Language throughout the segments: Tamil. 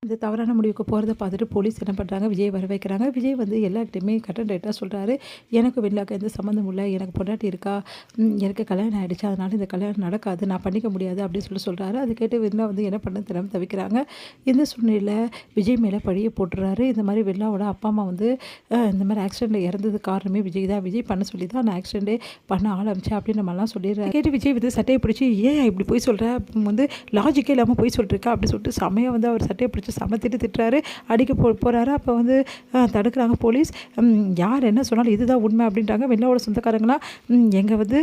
இந்த தவறான முடிவுக்கு போகிறத பார்த்துட்டு போலீஸ் என்ன பண்ணுறாங்க, விஜய் வர வைக்கிறாங்க. விஜய் வந்து எல்லார்கிட்டையுமே கட் அண்ட் ரைட்டாக சொல்கிறாரு. எனக்கு வெண்ணிலாவுக்கு எந்த சம்மந்தமும் இல்லை, எனக்கு பொண்டாட்டி இருக்கா, எனக்கு கல்யாணம் ஆகிடுச்சு, அதனால் இந்த கல்யாணம் நடக்காது, நான் பண்ணிக்க முடியாது அப்படின்னு சொல்கிறாரு. அது கேட்டு வெண்ணிலா வந்து என்ன பண்ண தெரியாமல் தவிக்கிறாங்க. இந்த சூழ்நிலையில் விஜய் மேலே பழியை போட்டுறாரு. இந்த மாதிரி வெண்ணிலாவோட அப்பா அம்மா வந்து இந்த மாதிரி ஆக்சிடெண்ட்டில் இறந்தது காரணமே விஜய் தான், விஜய் பண்ண சொல்லி தான் நான் ஆக்சிடெண்ட்டே பண்ண ஆரம்பித்தேன் அப்படின்னு நம்மலாம் சொல்லிடுறாரு. கேட்டு விஜய் வந்து சட்டையை பிடிச்சி ஏன் இப்படி போய் சொல்கிற, வந்து லாஜிக்கே இல்லாமல் போய் சொல்லிருக்கா அப்படின்னு சொல்லிட்டு செம்மையாக வந்து அவர் சட்டையை பிடிச்சி சமத்திட்டு திட்டுறாரு. அடிக்க போகிறாரு. அப்போ வந்து தடுக்கிறாங்க போலீஸ். யார் என்ன சொன்னாலும் இதுதான் உண்மை அப்படின்றாங்க. வெண்ணிலாவோட சொந்தக்காரங்களாம் எங்கள் வந்து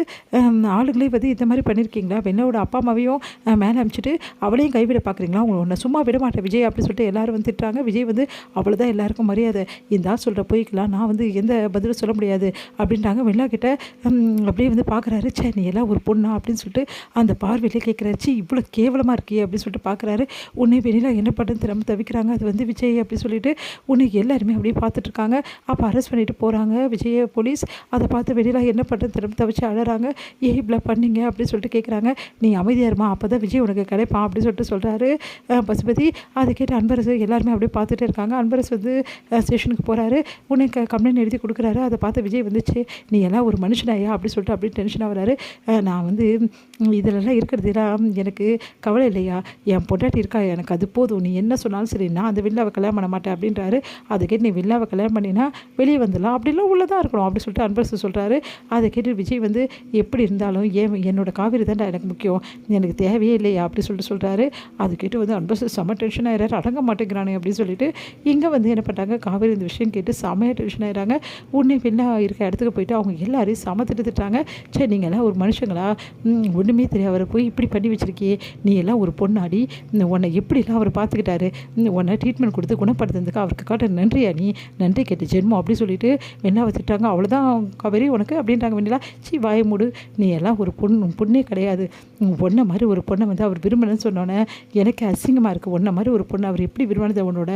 ஆளுங்களே வந்து இந்த மாதிரி பண்ணியிருக்கீங்களா, வெண்ணிலாவோட அப்பா அம்மாவையும் மேலே அனுப்பிச்சிட்டு அவளையும் கைவிட பார்க்குறீங்களா, உன்னை சும்மா விட மாட்டேன் விஜய் அப்படின்னு சொல்லிட்டு எல்லாரும் வந்து திட்டுறாங்க. விஜய் வந்து அவ்வளோதான் எல்லாருக்கும் மரியாதை, இந்த ஆள் சொல்கிற போய்க்கலாம் நான் வந்து எந்த பதிலும் சொல்ல முடியாது அப்படின்றாங்க. வெண்ணிலா கிட்ட அப்படியே வந்து பார்க்குறாரு. சே நீ எல்லாம் ஒரு பொண்ணா அப்படின்னு சொல்லிட்டு அந்த பார்வையிலே கேட்குறாரு. இவ்வளோ கேவலமாக இருக்கியே அப்படின்னு சொல்லிட்டு பார்க்குறாரு. உன்னை வெண்ணிலா என்ன பண்ணுன்னு தெரியாமல் தவிக்கிறாங்க. அது வந்து விஜய் அப்படின்னு சொல்லிட்டு உன்னை எல்லாருமே அப்படியே பார்த்துட்ருக்காங்க. அப்போ அரெஸ்ட் பண்ணிட்டு போகிறாங்க விஜய போலீஸ். அதை பார்த்து வெண்ணிலா என்ன பண்ணுறது திரும்ப தவிச்சு அழறாங்க. ஏன் இவ்வளோ பண்ணீங்க அப்படின்னு சொல்லிட்டு கேட்குறாங்க. நீ அமைதியாக இருமா, அப்போ தான் விஜய் உனக்கு கிடைப்பான் அப்படின்னு சொல்லிட்டு சொல்கிறாரு பசுபதி. அதை கேட்டு அன்பரசு எல்லாருமே அப்படியே பார்த்துட்டே இருக்காங்க. அன்பரசு வந்து ஸ்டேஷனுக்கு போகிறாரு. உனக்கு கம்ப்ளைண்ட் எழுதி கொடுக்குறாரு. அதை பார்த்து விஜய் வந்துச்சு, நீ எல்லாம் ஒரு மனுஷனாயா அப்படின்னு சொல்லிட்டு அப்படியே டென்ஷனாக வராரு. நான் வந்து இதிலெல்லாம் இருக்கிறதுலாம் எனக்கு கவலை இல்லையா, என் பொண்டாட்டி இருக்கா, எனக்கு அது போதும், நீ என்ன சொன்னாலும் சரி, நான் அந்த வெண்ணிலாவை கல்யாணம் பண்ண மாட்டேன் அப்படின்றாரு. அதை கேட்டு நீ வெண்ணிலாவை கல்யாணம் பண்ணினா வெளியே வந்துடலாம், அப்படிலாம் உள்ளதாக இருக்கணும் அப்படின்னு சொல்லிட்டு அன்பரசு சொல்கிறாரு. அதை கேட்டு விஜய் வந்து எப்படி இருந்தாலும் என்னோட காவேரி தான்டா எனக்கு முக்கியம், எனக்கு தேவையே இல்லையா அப்படி சொல்கிறாரு. அது கேட்டு வந்து அன்பரசு செம்ம டென்ஷன் ஆகிறாரு. அடங்க மாட்டேங்கிறானே அப்படின்னு சொல்லிட்டு இங்கே வந்து என்ன பண்ணுறாங்க, காவேரி இந்த விஷயம் கேட்டு செம்மையாக டென்ஷன் ஆகிறாங்க. உடனே வெண்ணிலா இருக்க இடத்துக்கு போயிட்டு அவங்க எல்லாரையும் சமத்துட்டு திட்டாங்க. சரி நீங்கள் எல்லாம் ஒரு மனுஷங்களா, ஒன்றுமே தெரியாது, அவரை போய் இப்படி பண்ணி வச்சிருக்கியே, நீ எல்லாம் ஒரு பொண்ணாடி, உன்னை எப்படிலாம் அவர் பார்த்துக்கிட்டாரு, உன்னை ட்ரீட்மெண்ட் கொடுத்து குணப்படுத்துறதுக்கு அவருக்கு காட்ட நன்றியா, நீ நன்றி கேட்டு ஜென்மம் அப்படி சொல்லிட்டு வெண்ணிலாவை திட்டாங்க. அவ்வளோதான் காவேரி உனக்கு அப்படின்றாங்க. வெண்ணிலா வாய மூடு, நீ எல்லாம் ஒரு பொண்ணே கிடையாது, பொண்ணை மாதிரி ஒரு பொண்ணை வந்து அவர் விரும்பினு சொன்னோன்னே எனக்கு அசிங்கமாக இருக்குது, ஒன்றை மாதிரி ஒரு பொண்ணை அவர் எப்படி விரும்பினது, உன்னோட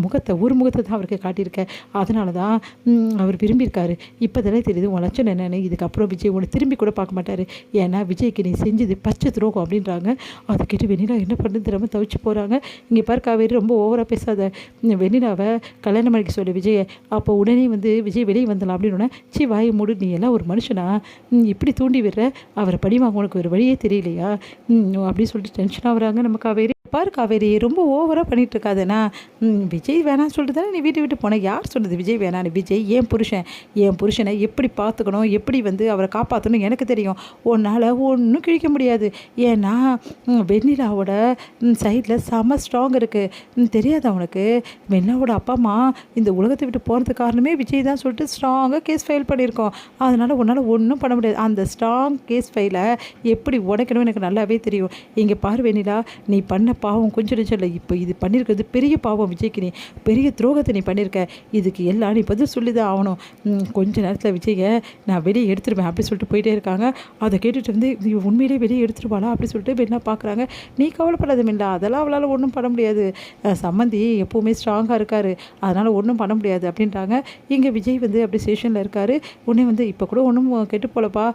முகத்தை ஒரு முகத்தை தான் அவருக்கு காட்டியிருக்கேன், அதனால தான் அவர் விரும்பியிருக்காரு, இப்போ தானே தெரியுது உன் லட்சணம் என்னென்னு, இதுக்கப்புறம் விஜய் உன்னை திரும்பி கூட பார்க்க மாட்டார், ஏன்னா விஜய்க்கு நீ செஞ்சது பச்சை துரோகம் அப்படின்றாங்க. அதை கேட்டு வெண்ணிலா என்ன பண்ணுறது தெரியாமல் தவிச்சு போகிறாங்க. இங்கே பாரு காவேரி ரொம்ப ஓவராக பேசாத, வெண்ணிலாவை கல்யாணம் பண்ணிக்க சொல்லி விஜயை, அப்போ உடனே வந்து விஜய் வெளியே வந்துடலாம் அப்படின்னு வாயை மூடு, நீ எல்லாம் ஒரு மனுஷனா, இப்படி தூண்டி விடுற, அவரை படி வாங்க உனக்கு ஒரு வழியே தெரியலையா அப்படின்னு சொல்லிட்டு டென்ஷனாக வராங்க நம்ம காவேரி. பாரு காவேரி ரொம்ப ஓவராக பண்ணிகிட்டு இருக்காதுண்ணா, விஜய் வேணான்னு சொல்லிட்டு தானே நீ வீட்டை விட்டு போனேன், யார் சொன்னது விஜய் வேணான்னு, விஜய் என் புருஷனை எப்படி பார்த்துக்கணும், எப்படி வந்து அவரை காப்பாற்றணும் எனக்கு தெரியும், உன்னால் ஒன்றும் கிழிக்க முடியாது, ஏன்னா வெண்ணிலாவோட சைடில் செம ஸ்ட்ராங் இருக்குது, தெரியாதா உனக்கு, வெண்ணிலாவோட அப்பா அம்மா இந்த உலகத்தை விட்டு போகிறதுக்கு காரணமே விஜய் தான் சொல்லிட்டு ஸ்ட்ராங்காக கேஸ் ஃபைல் பண்ணியிருக்கோம், அதனால் உன்னால் ஒன்றும் பண்ண முடியாது, அந்த ஸ்ட்ராங் கேஸ் ஃபைலை எப்படி உடைக்கணும் எனக்கு நல்லாவே தெரியும். இங்கே பாரு வெண்ணிலா, நீ பண்ண பாவம் கொஞ்சம் நிச்சயம் இல்லை, இப்போ இது பண்ணியிருக்கிறது பெரிய பாவம் விஜய்க்கு, நீ பெரிய துரோகத்தை நீ பண்ணியிருக்க, இதுக்கு எல்லாம் நீ பதில் சொல்லி தான் ஆகணும், கொஞ்ச நேரத்தில் விஜயை நான் வெளியே எடுத்துருவேன் அப்படி சொல்லிட்டு போயிட்டே இருக்காங்க. அதை கேட்டுட்டு வந்து உண்மையிலே வெளியே எடுத்துருவாளா அப்படி சொல்லிட்டு வெளில பார்க்குறாங்க. நீ கவலைப்படாத மில்லா, அதெல்லாம் அவளால் ஒன்றும் பண்ண முடியாது, சம்மந்தி எப்போவுமே ஸ்ட்ராங்காக இருக்கார், அதனால் ஒன்றும் பண்ண முடியாது அப்படின்ட்டாங்க. இங்கே விஜய் வந்து அப்படி ஸ்டேஷனில் இருக்கார். உடனே வந்து இப்போ கூட ஒன்றும் கெட்டு போலப்பா,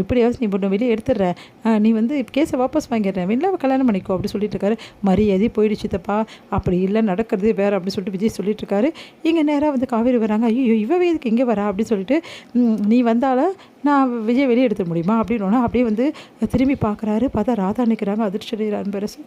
எப்படியாவது நீ ஒன்று வெளியே எடுத்துடுறேன், நீ வந்து கேஸை வாபஸ் வாங்கிடுறேன், வெளில கல்யாணம் பண்ணிக்கோ அப்படி சொல்லிட்டு இருக்காரு. மரியாதை போயிடுச்சு தப்பா, அப்படி இல்லை நடக்கிறது வேறு அப்படி சொல்லிட்டு விஜய் சொல்லிட்டு இருக்காரு. இங்கே நேராக வந்து காவேரி வராங்க. ஐயோ இவ எதுக்கு இங்கே வரா அப்படின்னு சொல்லிட்டு, நீ வந்தாலும் நான் விஜய் வெளியே எடுத்துட முடியுமா அப்படின்னு அப்படியே வந்து திரும்பி பார்க்குறாரு. பார்த்தா ராதா நிற்கிறாங்க. அதிர்ச்சி அன்பரசு.